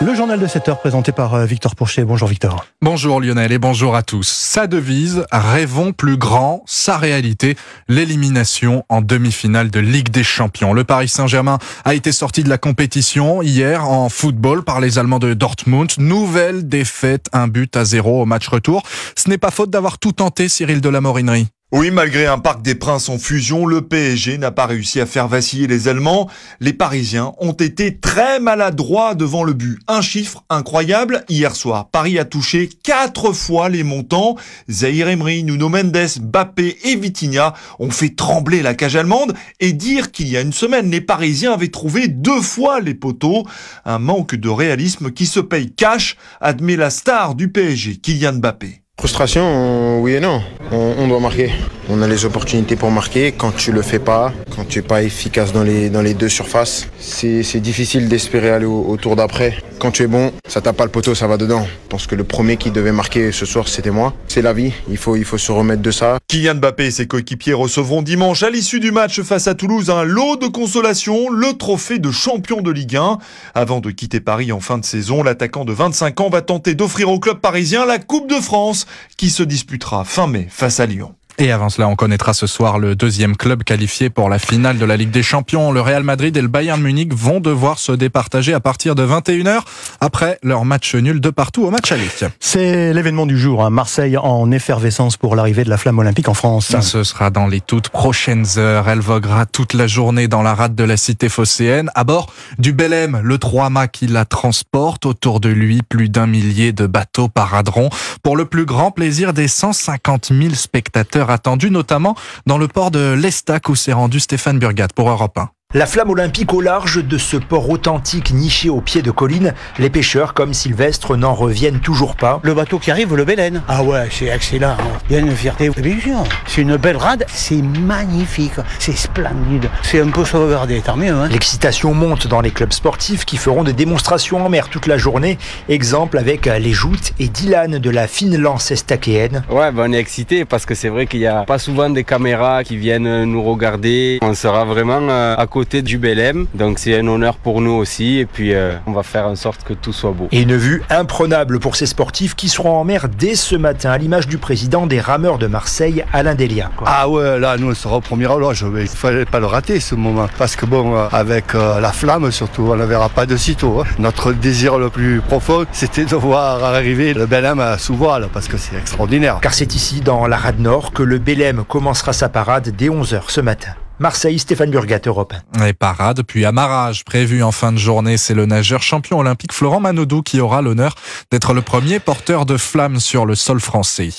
Le journal de 7h présenté par Victor Pourchet. Bonjour Victor. Bonjour Lionel et bonjour à tous. Sa devise, rêvons plus grand, sa réalité, l'élimination en demi-finale de Ligue des Champions. Le Paris Saint-Germain a été sorti de la compétition hier en football par les Allemands de Dortmund. Nouvelle défaite, 1-0 au match retour. Ce n'est pas faute d'avoir tout tenté, Cyril de la Morinerie. Oui, malgré un Parc des Princes en fusion, le PSG n'a pas réussi à faire vaciller les Allemands. Les Parisiens ont été très maladroits devant le but. Un chiffre incroyable, hier soir, Paris a touché 4 fois les montants. Zahir Emery, Nuno Mendes, Mbappé et Vitinha ont fait trembler la cage allemande et dire qu'il y a une semaine, les Parisiens avaient trouvé 2 fois les poteaux. Un manque de réalisme qui se paye cash, admet la star du PSG, Kylian Mbappé. Frustration, oui et non. On doit marquer. On a les opportunités pour marquer. Quand tu le fais pas, quand tu es pas efficace dans les deux surfaces, c'est difficile d'espérer aller au tour d'après. Quand tu es bon, ça tape pas le poteau, ça va dedans. Je pense que le premier qui devait marquer ce soir, c'était moi. C'est la vie. Il faut se remettre de ça. Kylian Mbappé et ses coéquipiers recevront dimanche, à l'issue du match face à Toulouse, un lot de consolation, le trophée de champion de Ligue 1. Avant de quitter Paris en fin de saison, l'attaquant de 25 ans va tenter d'offrir au club parisien la Coupe de France, qui se disputera fin mai face à Lyon. Et avant cela, on connaîtra ce soir le deuxième club qualifié pour la finale de la Ligue des Champions. Le Real Madrid et le Bayern Munich vont devoir se départager à partir de 21h après leur match nul de partout au match aller. C'est l'événement du jour, Marseille en effervescence pour l'arrivée de la flamme olympique en France. Ce sera dans les toutes prochaines heures. Elle voguera toute la journée dans la rade de la cité phocéenne. À bord du Belém, le 3-mâts qui la transporte. Autour de lui, plus d'1 millier de bateaux paraderont pour le plus grand plaisir des 150 000 spectateurs attendus, notamment dans le port de l'Estac où s'est rendu Stéphane Burgat pour Europe 1. La flamme olympique au large de ce port authentique niché au pied de colline, les pêcheurs comme Sylvestre n'en reviennent toujours pas. Le bateau qui arrive, le Belém. Ah ouais, c'est excellent. Il y a une fierté. Bien sûr, c'est une belle rade, c'est magnifique, c'est splendide. C'est un peu sauvegardé, tant mieux. L'excitation monte dans les clubs sportifs qui feront des démonstrations en mer toute la journée. Exemple avec les joutes et Dylan de la fine lance estaquéenne. Ouais, on est excités parce que c'est vrai qu'il n'y a pas souvent des caméras qui viennent nous regarder. On sera vraiment à côté du Belém, donc c'est un honneur pour nous aussi et puis on va faire en sorte que tout soit beau. Et une vue imprenable pour ces sportifs qui seront en mer dès ce matin, à l'image du président des rameurs de Marseille, Alain Delia. Ah ouais, là nous on sera au premier loge, il fallait pas le rater ce moment, parce que bon, avec la flamme surtout, on ne verra pas de sitôt. Notre désir le plus profond, c'était de voir arriver le Belém sous voile, parce que c'est extraordinaire. Car c'est ici, dans la rade nord, que le Belém commencera sa parade dès 11h ce matin. Marseille, Stéphane Burgat, Europe 1. Et parade, puis amarrage prévu en fin de journée. C'est le nageur champion olympique Florent Manodou qui aura l'honneur d'être le premier porteur de flammes sur le sol français.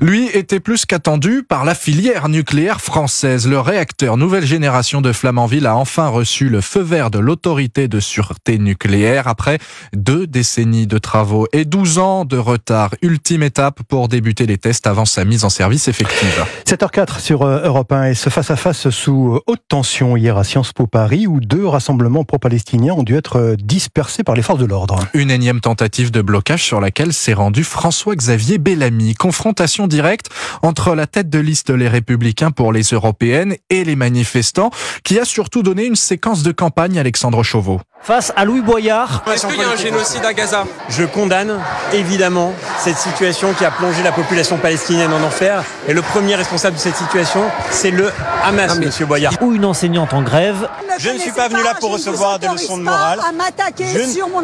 Lui était plus qu'attendu par la filière nucléaire française. Le réacteur nouvelle génération de Flamanville a enfin reçu le feu vert de l'autorité de sûreté nucléaire après 2 décennies de travaux et 12 ans de retard. Ultime étape pour débuter les tests avant sa mise en service effective. 7h04 sur Europe 1 et ce face-à-face sous haute tension hier à Sciences Po Paris où 2 rassemblements pro-palestiniens ont dû être dispersés par les forces de l'ordre. Une énième tentative de blocage sur laquelle s'est rendu François-Xavier Bellamy. Confrontation directe entre la tête de liste Les Républicains pour les Européennes et les manifestants qui a surtout donné une séquence de campagne Alexandre Chauveau. Face à Louis Boyard. Est-ce qu'il y a un génocide à Gaza ? Je condamne évidemment cette situation qui a plongé la population palestinienne en enfer. Et le premier responsable de cette situation, c'est le Hamas, monsieur Boyard. Ou une enseignante en grève. Je ne suis pas venu là pour recevoir des leçons de morale.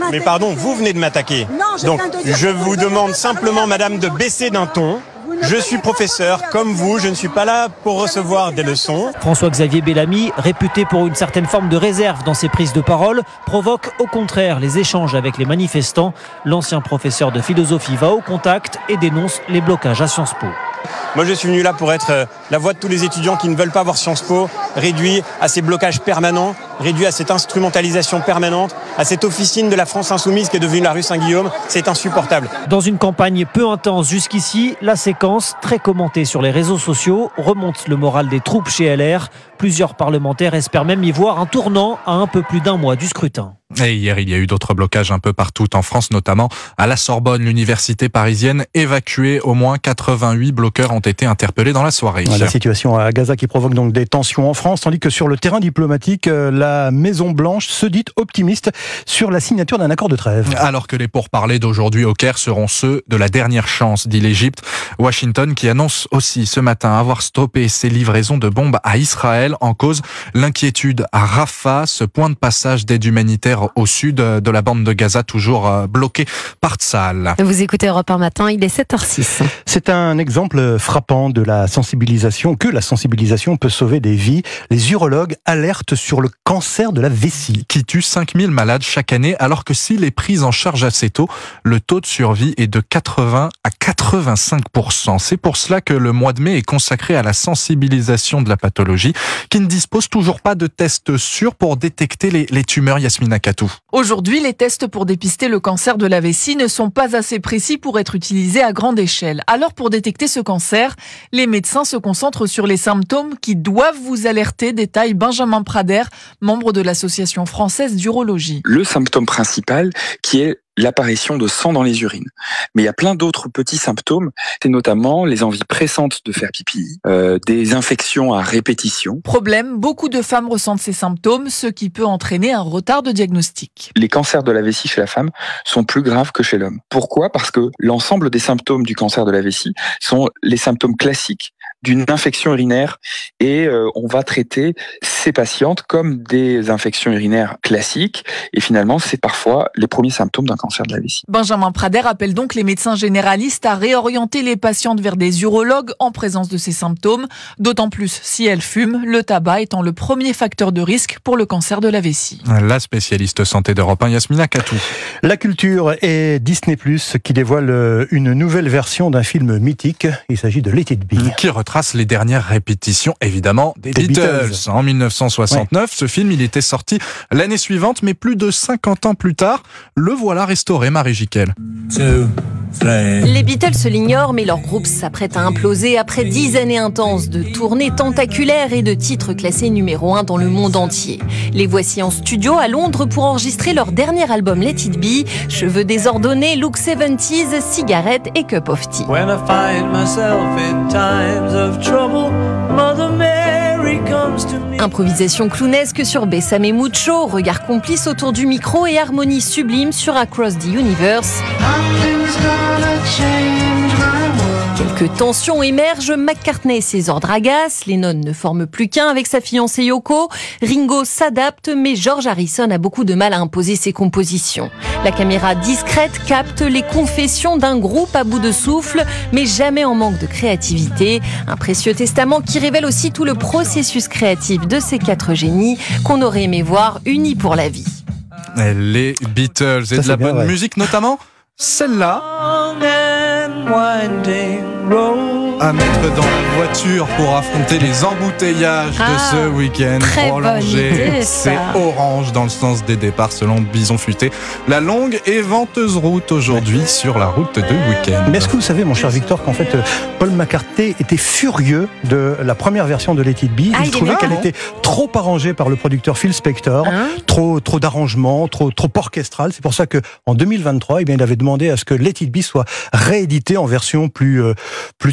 Mais pardon, vous venez de m'attaquer. Donc je vous demande simplement, madame, de baisser d'un ton. Je suis professeur, comme vous, je ne suis pas là pour recevoir des leçons. François-Xavier Bellamy, réputé pour une certaine forme de réserve dans ses prises de parole, provoque au contraire les échanges avec les manifestants. L'ancien professeur de philosophie va au contact et dénonce les blocages à Sciences Po. Moi, je suis venu là pour être la voix de tous les étudiants qui ne veulent pas voir Sciences Po réduit à ces blocages permanents, réduit à cette instrumentalisation permanente, à cette officine de la France insoumise qui est devenue la rue Saint-Guillaume. C'est insupportable. Dans une campagne peu intense jusqu'ici, la séquence, très commentée sur les réseaux sociaux, remonte le moral des troupes chez LR. Plusieurs parlementaires espèrent même y voir un tournant à un peu plus d'1 mois du scrutin. Et hier, il y a eu d'autres blocages un peu partout en France, notamment à la Sorbonne, l'université parisienne évacuée. Au moins 88 bloqueurs ont été interpellés dans la soirée. La situation à Gaza qui provoque donc des tensions en France, tandis que sur le terrain diplomatique, la la Maison-Blanche se dit optimiste sur la signature d'un accord de trêve. Alors que les pourparlers d'aujourd'hui au Caire seront ceux de la dernière chance, dit l'Égypte. Washington qui annonce aussi ce matin avoir stoppé ses livraisons de bombes à Israël, en cause l'inquiétude à Rafah, ce point de passage d'aide humanitaire au sud de la bande de Gaza, toujours bloqué par Tsahal. Vous écoutez Europe 1 matin, il est 7h06. C'est un exemple frappant de la sensibilisation, que la sensibilisation peut sauver des vies. Les urologues alertent sur le cancer de la vessie. Qui tue 5000 malades chaque année, alors que s'il est pris en charge assez tôt, le taux de survie est de 80 à 85%. C'est pour cela que le mois de mai est consacré à la sensibilisation de la pathologie, qui ne dispose toujours pas de tests sûrs pour détecter les tumeurs. Yasmina Katou. Aujourd'hui, les tests pour dépister le cancer de la vessie ne sont pas assez précis pour être utilisés à grande échelle. Alors, pour détecter ce cancer, les médecins se concentrent sur les symptômes qui doivent vous alerter, détaille Benjamin Prader, membre de l'Association française d'urologie. Le symptôme principal qui est l'apparition de sang dans les urines. Mais il y a plein d'autres petits symptômes, c'est notamment les envies pressantes de faire pipi, des infections à répétition. Problème, beaucoup de femmes ressentent ces symptômes, ce qui peut entraîner un retard de diagnostic. Les cancers de la vessie chez la femme sont plus graves que chez l'homme. Pourquoi ? Parce que l'ensemble des symptômes du cancer de la vessie sont les symptômes classiques d'une infection urinaire et on va traiter ces patientes comme des infections urinaires classiques et finalement c'est parfois les premiers symptômes d'un cancer de la vessie. Benjamin Prader appelle donc les médecins généralistes à réorienter les patientes vers des urologues en présence de ces symptômes, d'autant plus si elles fument, le tabac étant le premier facteur de risque pour le cancer de la vessie. La spécialiste santé d'Europe 1, Yasmina Katou. La culture et Disney+, qui dévoile une nouvelle version d'un film mythique. Il s'agit de Let It Be. Qui retrace les dernières répétitions, évidemment, des Beatles. En 1969, ce film, il était sorti l'année suivante, mais plus de 50 ans plus tard, le voilà restauré, Marie Jiquel. Les Beatles l'ignorent, mais leur groupe s'apprête à imploser après 10 années intenses de tournées tentaculaires et de titres classés numéro 1 dans le monde entier. Les voici en studio à Londres pour enregistrer leur dernier album Let It Be. Cheveux désordonnés, look 70s, cigarettes et cup of tea. When I find myself in times of trouble, Mother Mary comes to me. Improvisation clownesque sur Bessame et Mucho, regard complice autour du micro et harmonie sublime sur Across the Universe. Quelques tensions émergent, McCartney et ses ordres agacent, Lennon ne forme plus qu'un avec sa fiancée Yoko, Ringo s'adapte, mais George Harrison a beaucoup de mal à imposer ses compositions. La caméra discrète capte les confessions d'un groupe à bout de souffle, mais jamais en manque de créativité. Un précieux testament qui révèle aussi tout le processus créatif de ces 4 génies qu'on aurait aimé voir unis pour la vie. Les Beatles et de la bonne musique, notamment celle-là. À mettre dans la voiture pour affronter les embouteillages de ce week-end prolongé. C'est orange dans le sens des départs selon Bison Futé. La longue et venteuse route aujourd'hui sur la route de week-end. Mais est-ce que vous savez, mon cher Victor, qu'en fait Paul McCartney était furieux de la première version de Let It Be. Il trouvait qu'elle était trop arrangée par le producteur Phil Spector, trop d'arrangements, trop orchestral. C'est pour ça que en 2023, il avait demandé à ce que Let It Be soit réédité en version plus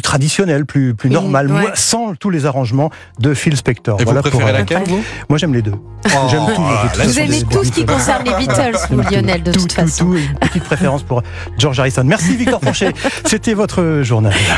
traditionnelle, plus normale, sans tous les arrangements de Phil Spector. Et voilà, vous préférez laquelle, vous ? Moi, j'aime les deux. J'aime tout. Vous aimez tout ce qui concerne les Beatles, vous, Lionel, de toute façon. Une petite préférence pour George Harrison. Merci, Victor Franchet. C'était votre journal.